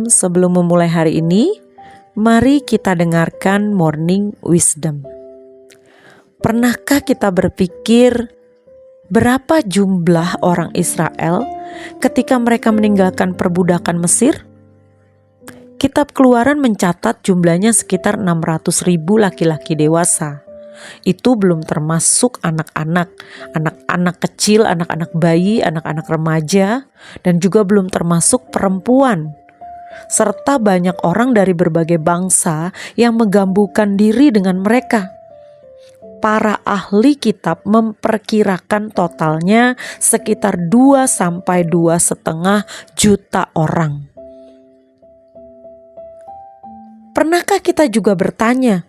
Shalom, sebelum memulai hari ini, mari kita dengarkan Morning Wisdom. Pernahkah kita berpikir berapa jumlah orang Israel ketika mereka meninggalkan perbudakan Mesir? Kitab Keluaran mencatat jumlahnya sekitar 600.000 laki-laki dewasa. Itu belum termasuk anak-anak kecil, anak-anak bayi, anak-anak remaja, dan juga belum termasuk perempuan. Serta banyak orang dari berbagai bangsa yang menggabungkan diri dengan mereka. Para ahli kitab memperkirakan totalnya sekitar 2 sampai 2,5 juta orang. Pernahkah kita juga bertanya,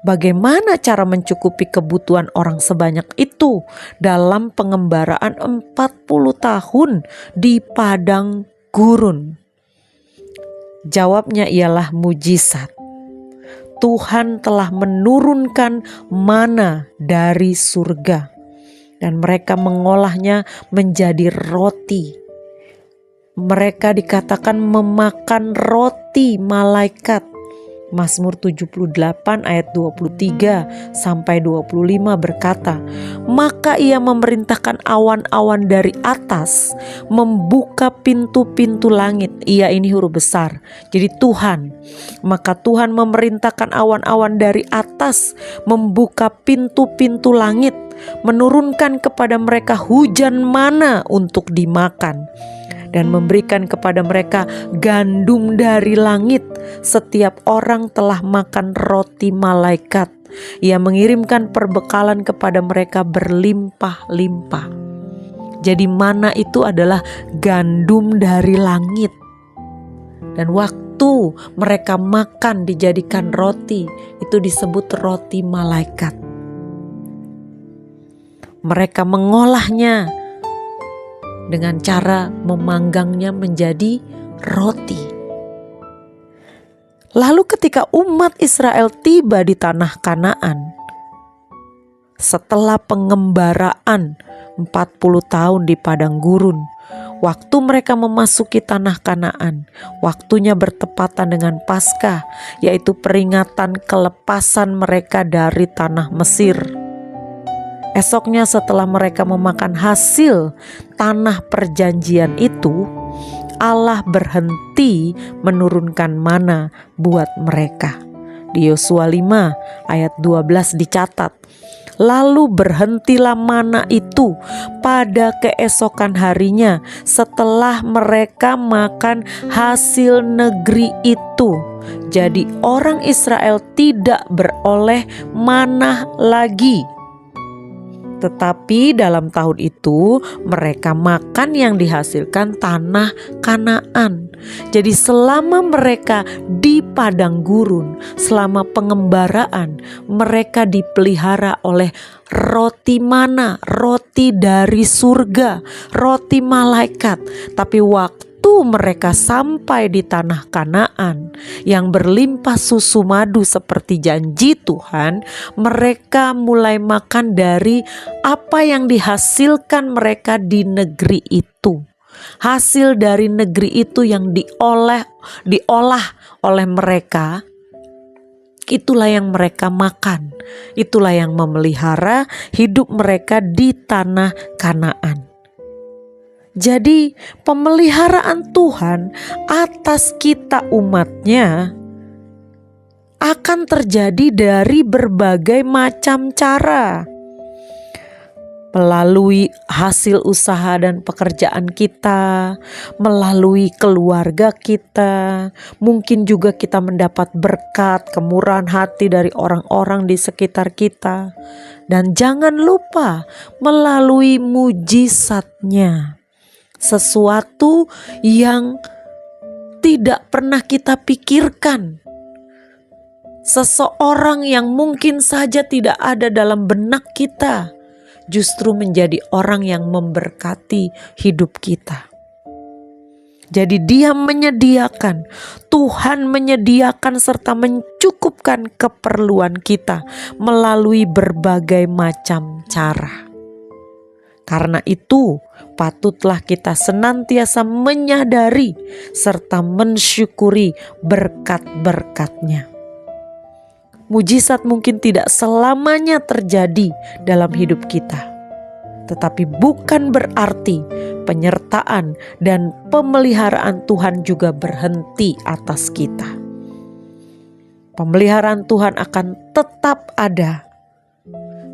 bagaimana cara mencukupi kebutuhan orang sebanyak itu dalam pengembaraan 40 tahun di padang gurun? Jawabnya ialah mujizat. Tuhan telah menurunkan mana dari surga dan mereka mengolahnya menjadi roti. Mereka dikatakan memakan roti malaikat. Mazmur 78 ayat 23 sampai 25 berkata, maka ia memerintahkan awan-awan dari atas membuka pintu-pintu langit. Ia ini huruf besar, jadi Tuhan. Maka Tuhan memerintahkan awan-awan dari atas membuka pintu-pintu langit, menurunkan kepada mereka hujan mana untuk dimakan, dan memberikan kepada mereka gandum dari langit. Setiap orang telah makan roti malaikat. Ia mengirimkan perbekalan kepada mereka berlimpah-limpah. Jadi mana itu adalah gandum dari langit. Dan waktu mereka makan dijadikan roti, itu disebut roti malaikat. Mereka mengolahnya dengan cara memanggangnya menjadi roti. Lalu ketika umat Israel tiba di tanah Kanaan, setelah pengembaraan 40 tahun di padang gurun, waktu mereka memasuki tanah Kanaan, waktunya bertepatan dengan Paskah, yaitu peringatan kelepasan mereka dari tanah Mesir. Esoknya setelah mereka memakan hasil tanah perjanjian itu, Allah berhenti menurunkan mana buat mereka. Di Yosua 5 ayat 12 dicatat, lalu berhentilah mana itu pada keesokan harinya setelah mereka makan hasil negeri itu. Jadi orang Israel tidak beroleh manah lagi. Tetapi dalam tahun itu mereka makan yang dihasilkan tanah Kanaan. Jadi selama mereka di padang gurun, selama pengembaraan, mereka dipelihara oleh roti mana, roti dari surga, roti malaikat. Tapi waktu mereka sampai di tanah Kanaan yang berlimpah susu madu seperti janji Tuhan, mereka mulai makan dari apa yang dihasilkan mereka di negeri itu. Hasil dari negeri itu yang diolah oleh mereka, itulah yang mereka makan. Itulah yang memelihara hidup mereka di tanah Kanaan. Jadi pemeliharaan Tuhan atas kita umatnya akan terjadi dari berbagai macam cara. Melalui hasil usaha dan pekerjaan kita, melalui keluarga kita, mungkin juga kita mendapat berkat, kemurahan hati dari orang-orang di sekitar kita. Dan jangan lupa melalui mujizatnya. Sesuatu yang tidak pernah kita pikirkan. Seseorang yang mungkin saja tidak ada dalam benak kita, justru menjadi orang yang memberkati hidup kita. Jadi dia menyediakan, Tuhan menyediakan serta mencukupkan keperluan kita melalui berbagai macam cara. Karena itu, patutlah kita senantiasa menyadari serta mensyukuri berkat-berkat-Nya. Mujizat mungkin tidak selamanya terjadi dalam hidup kita, tetapi bukan berarti penyertaan dan pemeliharaan Tuhan juga berhenti atas kita. Pemeliharaan Tuhan akan tetap ada.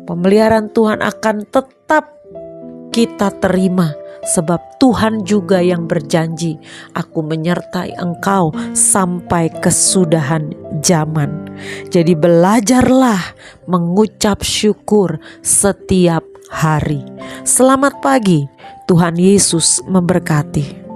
Pemeliharaan Tuhan akan tetap kita terima, sebab Tuhan juga yang berjanji, "Aku menyertai engkau sampai kesudahan zaman." Jadi belajarlah mengucap syukur setiap hari. Selamat pagi, Tuhan Yesus memberkati.